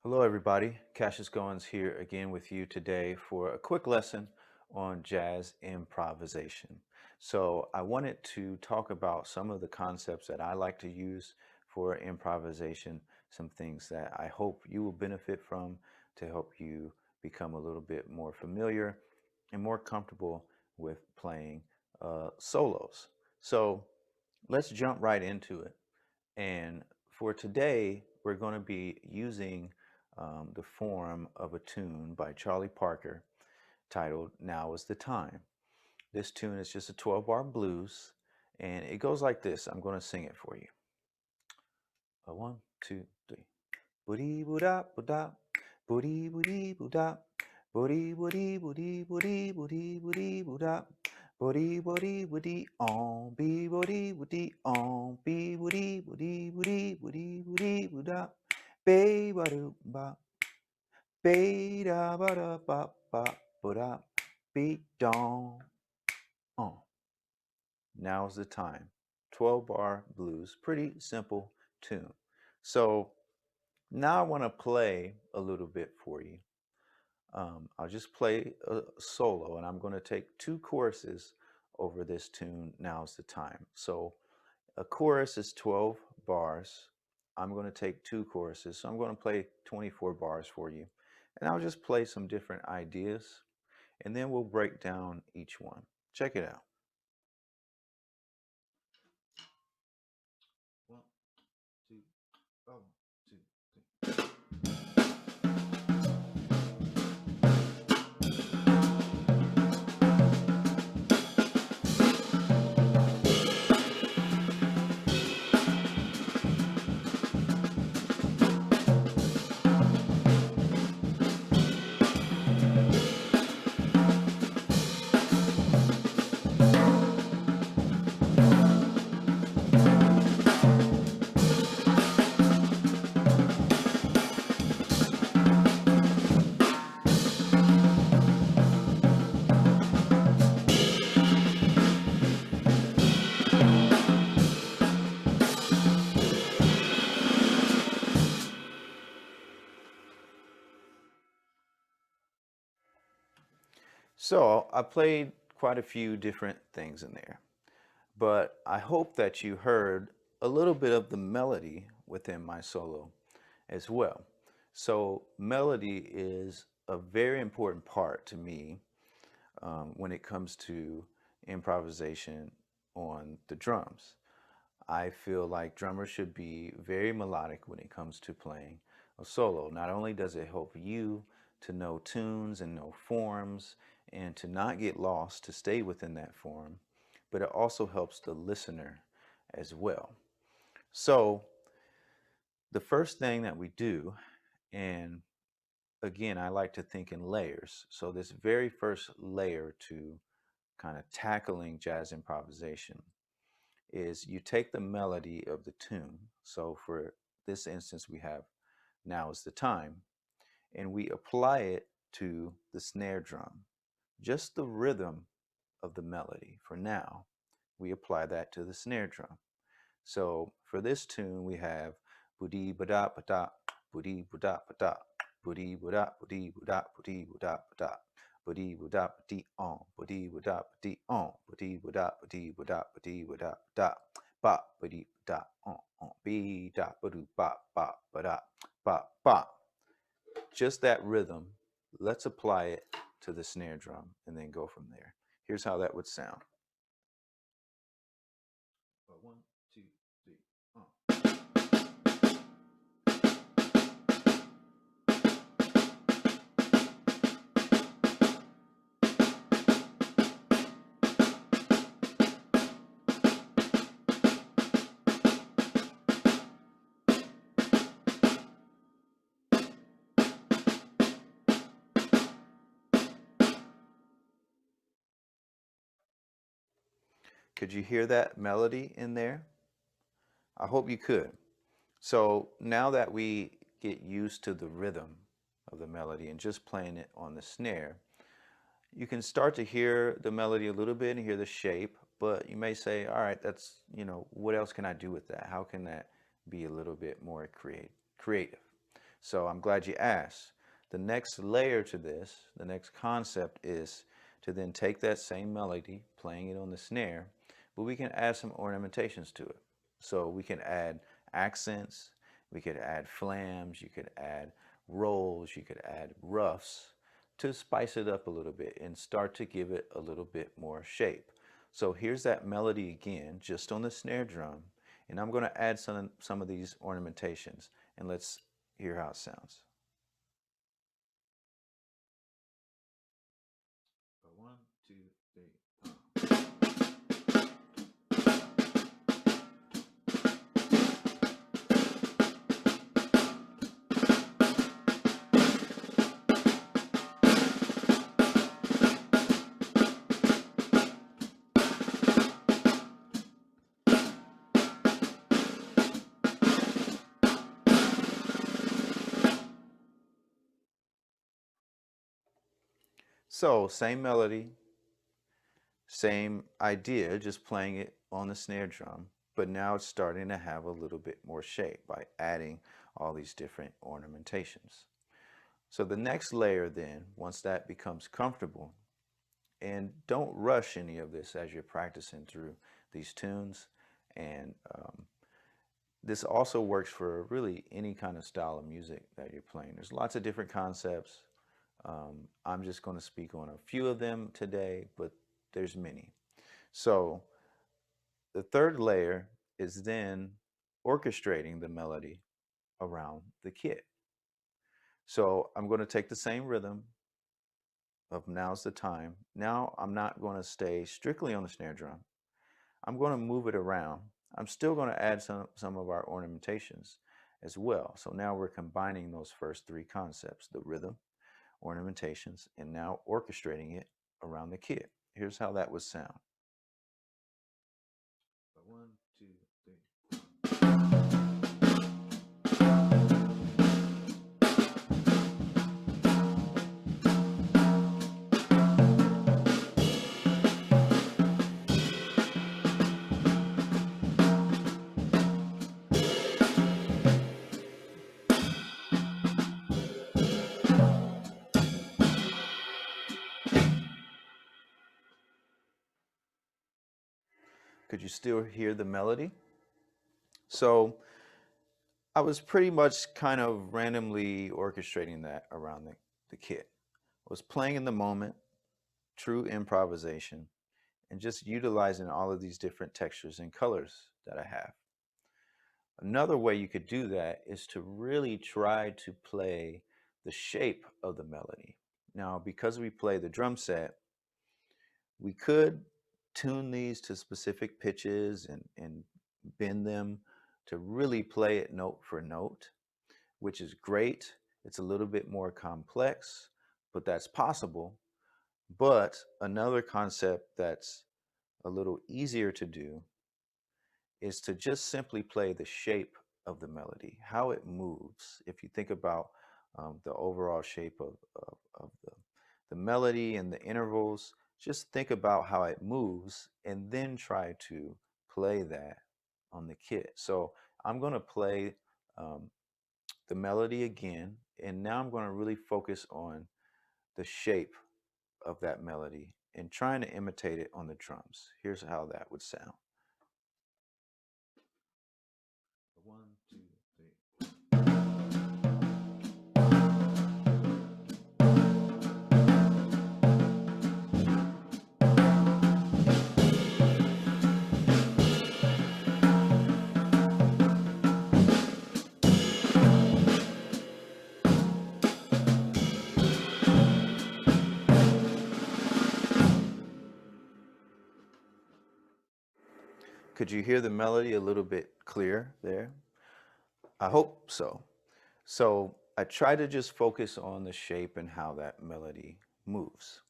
Hello everybody, Cassius Goens here again with you today for a quick lesson on jazz improvisation. So I wanted to talk about some of the concepts that I like to use for improvisation, some things that I hope you will benefit from to help you become a little bit more familiar and more comfortable with playing solos. So let's jump right into it. And for today, we're going to be using the form of a tune by Charlie Parker titled Now is the Time. This tune is just a 12-bar blues, and it goes like this. I'm going to sing it for you. A one, two, three. Booty boo da boo da, booty booty boo da, booty booty booty booty booty booty boo da, booty booty booty on, be booty booty on, be booty booty booty booty booty boo da, be ba do ba, be da ba da ba ba boo da, be don on. Now's the time. 12-bar blues, pretty simple tune. So now I want to play a little bit for you. I'll just play a solo, and I'm going to take two choruses over this tune. Now's the time. So a chorus is 12 bars. I'm going to take two choruses, so I'm going to play 24 bars for you. And I'll just play some different ideas, and then we'll break down each one. Check it out. One, two, oh, two, three. So I played quite a few different things in there, but I hope that you heard a little bit of the melody within my solo as well. So melody is a very important part to me when it comes to improvisation on the drums. I feel like drummers should be very melodic when it comes to playing a solo. Not only does it help you to know tunes and know forms and to not get lost, to stay within that form, but it also helps the listener as well. So the first thing that we do, and again, I like to think in layers. So this very first layer to kind of tackling jazz improvisation is you take the melody of the tune. So for this instance, we have Now is the Time, and we apply it to the snare drum. Just the rhythm of the melody for now, we apply that to the snare drum. So for this tune, we have booty ba da ba da, booty ba da ba da, booty ba da booty ba da booty ba da ba da, booty ba da booty on, booty ba da booty on, booty ba da booty ba da booty ba da da, ba booty ba da on, be da ba do ba ba da ba ba. Just that rhythm. Let's apply it to the snare drum and then go from there. Here's how that would sound. One, two, three. Could you hear that melody in there? I hope you could. So now that we get used to the rhythm of the melody and just playing it on the snare, you can start to hear the melody a little bit and hear the shape, but you may say, all right, that's, what else can I do with that? How can that be a little bit more creative? So I'm glad you asked. The next layer to this, the next concept is to then take that same melody, playing it on the snare, but we can add some ornamentations to it. So we can add accents, we could add flams, you could add rolls, you could add ruffs to spice it up a little bit and start to give it a little bit more shape. So here's that melody again, just on the snare drum, and I'm going to add some of these ornamentations, and let's hear how it sounds. One, two, three. So same melody, same idea, just playing it on the snare drum, but now it's starting to have a little bit more shape by adding all these different ornamentations. So the next layer then, once that becomes comfortable, and don't rush any of this as you're practicing through these tunes, and this also works for really any kind of style of music that you're playing. There's lots of different concepts. I'm just going to speak on a few of them today, but there's many. So the third layer is then orchestrating the melody around the kit. So I'm going to take the same rhythm of now's the time. Now I'm not going to stay strictly on the snare drum. I'm going to move it around. I'm still going to add some of our ornamentations as well. So now we're combining those first three concepts, the rhythm, ornamentations, and now orchestrating it around the kit. Here's how that would sound. One, two, three. Could you still hear the melody? So I was pretty much kind of randomly orchestrating that around the kit. I was playing in the moment, true improvisation, and just utilizing all of these different textures and colors that I have. Another way you could do that is to really try to play the shape of the melody. Now, because we play the drum set, we could tune these to specific pitches and bend them to really play it note for note, which is great. It's a little bit more complex, but that's possible. But another concept that's a little easier to do is to just simply play the shape of the melody, how it moves. If you think about the overall shape of the melody and the intervals, just think about how it moves and then try to play that on the kit. So I'm going to play um, the melody again, and now I'm going to really focus on the shape of that melody and trying to imitate it on the drums. Here's how that would sound. One, two, three. Could you hear the melody a little bit clear there? I hope so. So I try to just focus on the shape and how that melody moves.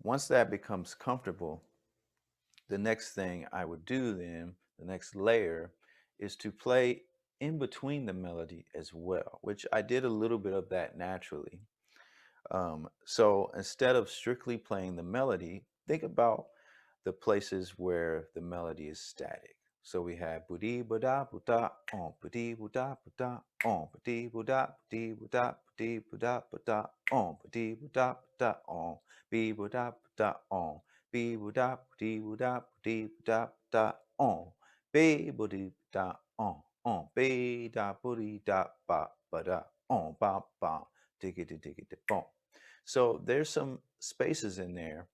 Once that becomes comfortable, the next thing I would do then, the next layer, is to play in between the melody as well, which I did a little bit of that naturally. So instead of strictly playing the melody, think about the places where the melody is static. So we have budi buda buda on budi buda buda on budi buda budi buda budi buda buda on budi buda buda on bi buda buda on bi buda budi buda budi buda buda on bi budi buda on bi da budi da ba ba da on ba ba diggy diggy boom. So there's some spaces in there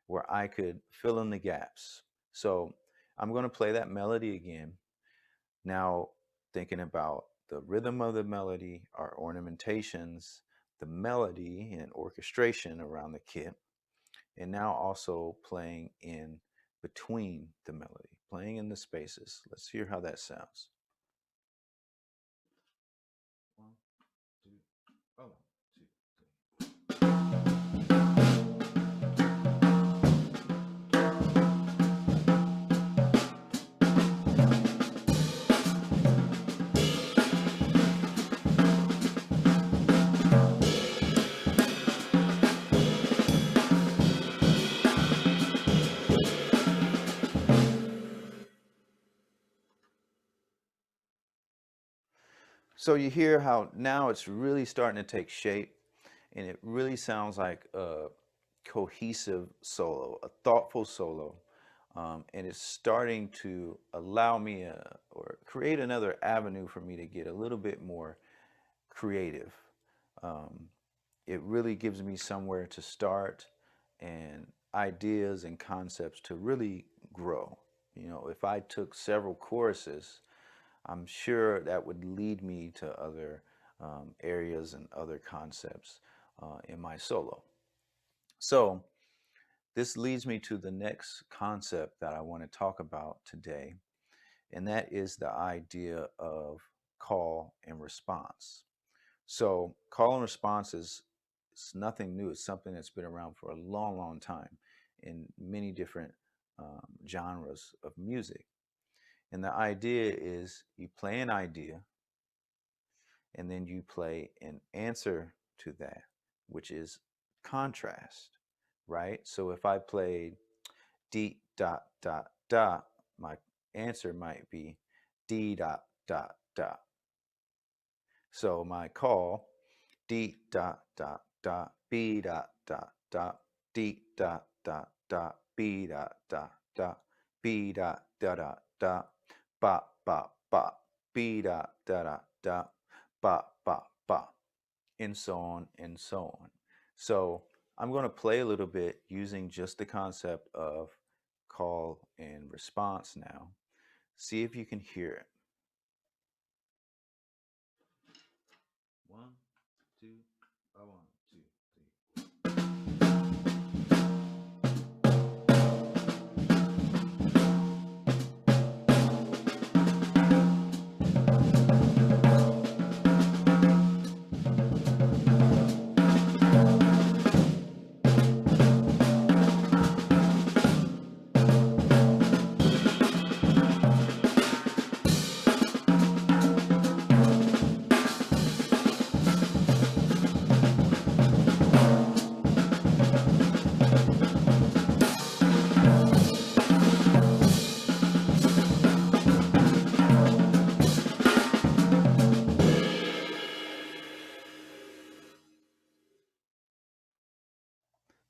where I could fill in the gaps. So I'm going to play that melody again. Now, thinking about the rhythm of the melody, our ornamentations, the melody and orchestration around the kit, and now also playing in between the melody, playing in the spaces. Let's hear how that sounds. One, two, oh, two. So you hear how now it's really starting to take shape, and it really sounds like a cohesive solo, a thoughtful solo, and it's starting to allow me or create another avenue for me to get a little bit more creative. Um, it really gives me somewhere to start and ideas and concepts to really grow. You know, if I took several courses, I'm sure that would lead me to other areas and other concepts in my solo. So this leads me to the next concept that I want to talk about today, and that is the idea of call and response. So call and response is it's nothing new. It's something that's been around for a long, long time in many different genres of music. And the idea is you play an idea and then you play an answer to that, which is contrast, right? So if I played D dot dot dot, my answer might be D dot dot dot. So my call, D dot dot dot, B dot dot dot, D dot dot dot, B dot dot dot, B dot dot dot dot, ba ba ba, B dot dot dot dot, ba ba ba, and so on and so on. So I'm going to play a little bit using just the concept of call and response now. See if you can hear it. One, two, one, two, three.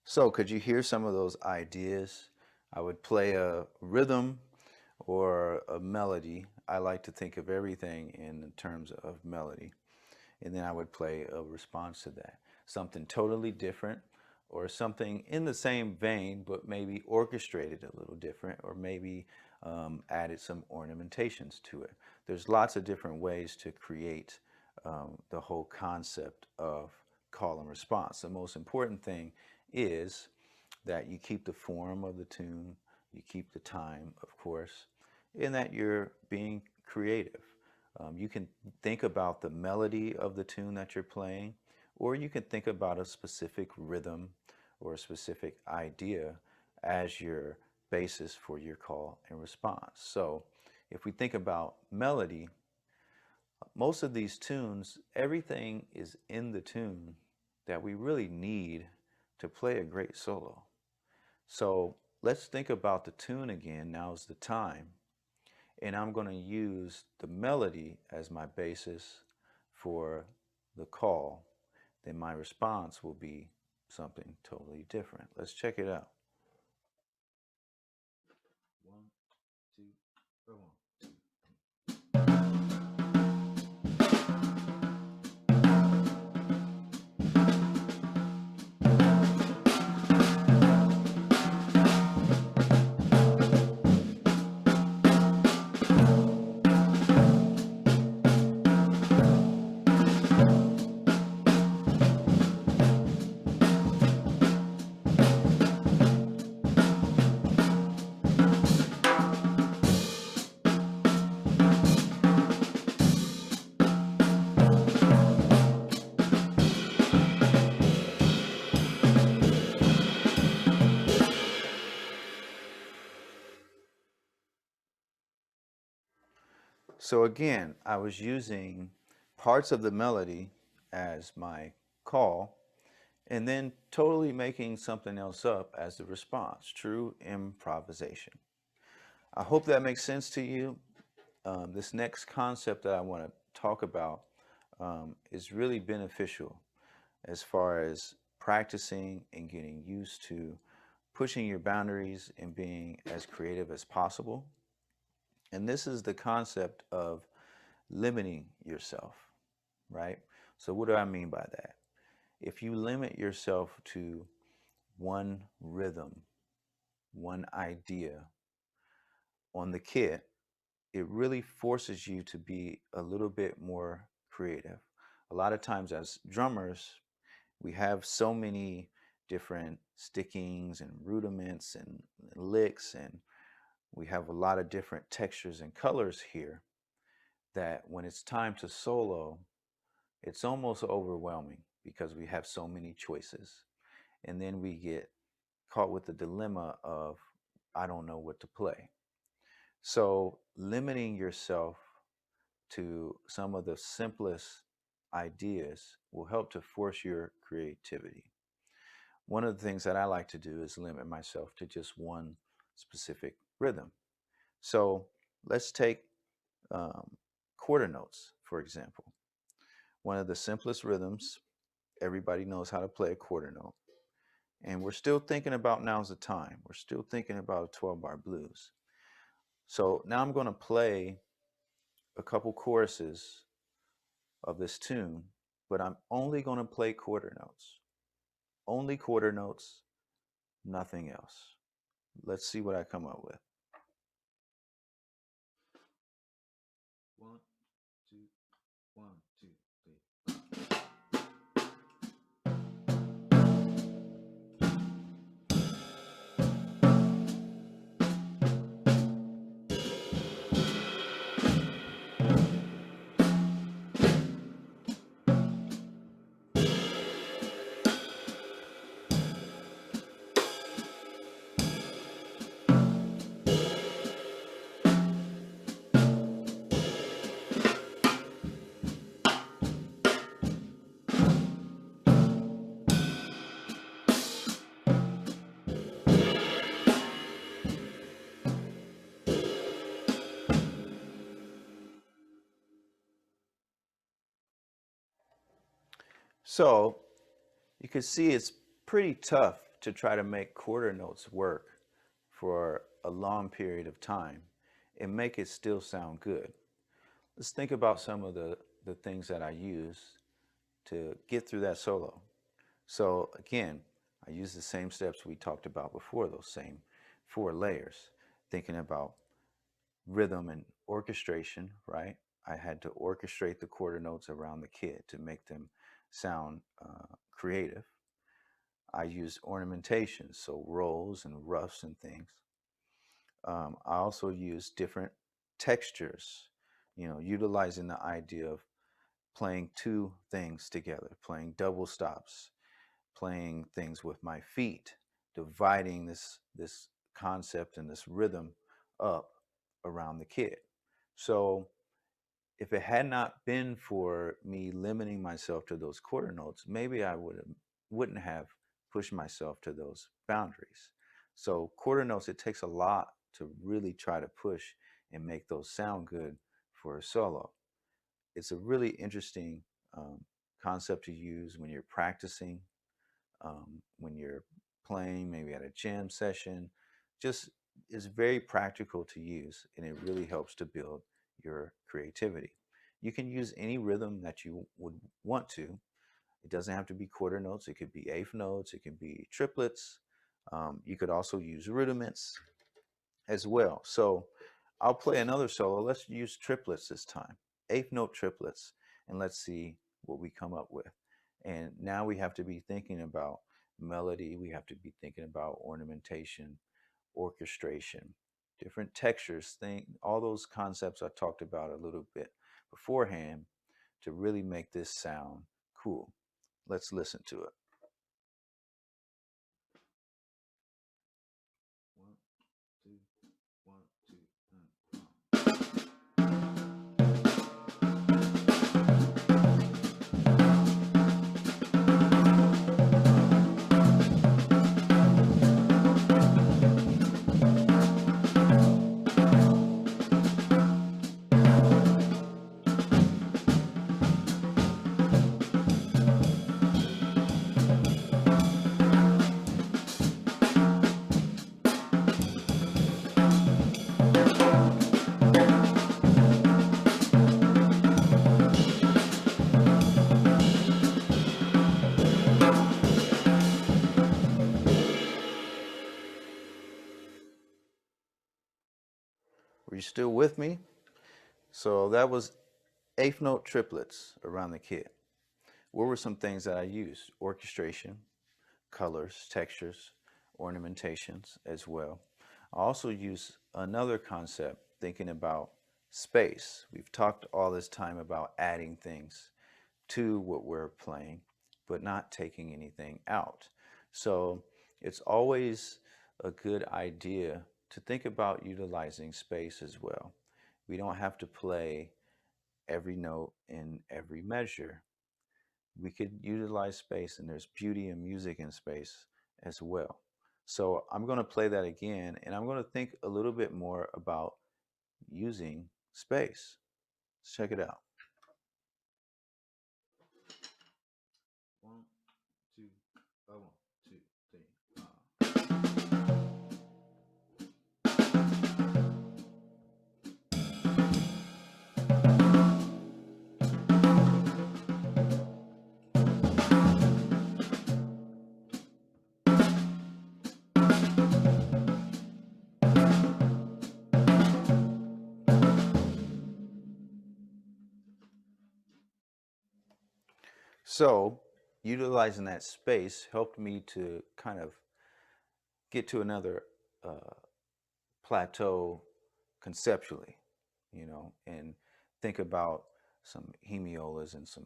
So could you hear some of those ideas? I would play a rhythm or a melody. I like to think of everything in terms of melody. And then I would play a response to that. Something totally different or something in the same vein, but maybe orchestrated a little different or maybe added some ornamentations to it. There's lots of different ways to create the whole concept of call and response. The most important thing is that you keep the form of the tune, you keep the time, of course, and that you're being creative. You can think about the melody of the tune that you're playing, or you can think about a specific rhythm or a specific idea as your basis for your call and response. So if we think about melody, most of these tunes, everything is in the tune that we really need to play a great solo. So let's think about the tune again. Now's the time. and I'm going to use the melody as my basis for the call, then my response will be something totally different. Let's check it out. 1, 2, 1. So again, I was using parts of the melody as my call and then totally making something else up as the response. True improvisation. I hope that makes sense to you. This next concept that I want to talk about is really beneficial as far as practicing and getting used to pushing your boundaries and being as creative as possible. And this is the concept of limiting yourself, right? So what do I mean by that? If you limit yourself to one rhythm, one idea on the kit, it really forces you to be a little bit more creative. A lot of times as drummers, we have so many different stickings and rudiments and licks, and we have a lot of different textures and colors here that when it's time to solo, it's almost overwhelming because we have so many choices. And then we get caught with the dilemma of, I don't know what to play. So limiting yourself to some of the simplest ideas will help to force your creativity. One of the things that I like to do is limit myself to just one specific rhythm. So let's take um, quarter notes, for example. One of the simplest rhythms, everybody knows how to play a quarter note. And we're still thinking about now's the time. We're still thinking about a 12-bar blues. So now I'm going to play a couple choruses of this tune, but I'm only going to play quarter notes. Only quarter notes, nothing else. Let's see what I come up with. 1, 2, 1, 2, 3. So you can see it's pretty tough to try to make quarter notes work for a long period of time and make it still sound good. Let's think about some of the things that I use to get through that solo. So again, I use the same steps we talked about before, those same 4 layers, thinking about rhythm and orchestration, right? I had to orchestrate the quarter notes around the kit to make them sound creative. I use ornamentations, so rolls and ruffs and things. I also use different textures, utilizing the idea of playing 2 things together, playing double stops, playing things with my feet, dividing this concept and this rhythm up around the kit. So if it had not been for me limiting myself to those quarter notes, maybe I wouldn't have pushed myself to those boundaries. So quarter notes, it takes a lot to really try to push and make those sound good for a solo. It's a really interesting um, concept to use when you're practicing, when you're playing, maybe at a jam session. Just is very practical to use, and it really helps to build your creativity. You can use any rhythm that you would want to. It doesn't have to be quarter notes. It could be eighth notes. It can be triplets. You could also use rudiments as well. So I'll play another solo. Let's use triplets this time, eighth note triplets, and let's see what we come up with. And now we have to be thinking about melody. We have to be thinking about ornamentation, orchestration, different textures, all those concepts I talked about a little bit beforehand to really make this sound cool. Let's listen to it. One, two, one, two, Were you still with me? So that was eighth note triplets around the kit. What were some things that I used? Orchestration, colors, textures, ornamentations as well. I also use another concept thinking about space. We've talked all this time about adding things to what we're playing, but not taking anything out. So it's always a good idea to think about utilizing space as well. We don't have to play every note in every measure. We could utilize space, and there's beauty and music in space as well. So I'm going to play that again, and I'm going to think a little bit more about using space. Let's check it out. One, two, one, two, three. So utilizing that space helped me to kind of get to another uh, plateau conceptually, and think about some hemiolas and some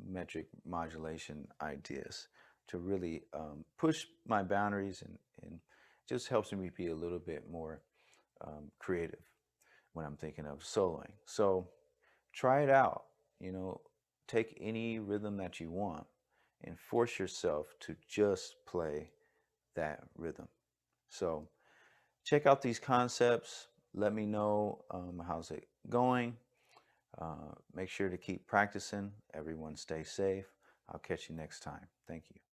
metric modulation ideas to really push my boundaries, and just helps me be a little bit more creative when I'm thinking of soloing. So try it out, you know, take any rhythm that you want and force yourself to just play that rhythm. So check out these concepts. Let me know how's it going. Make sure to keep practicing. Everyone stay safe. I'll catch you next time. Thank you.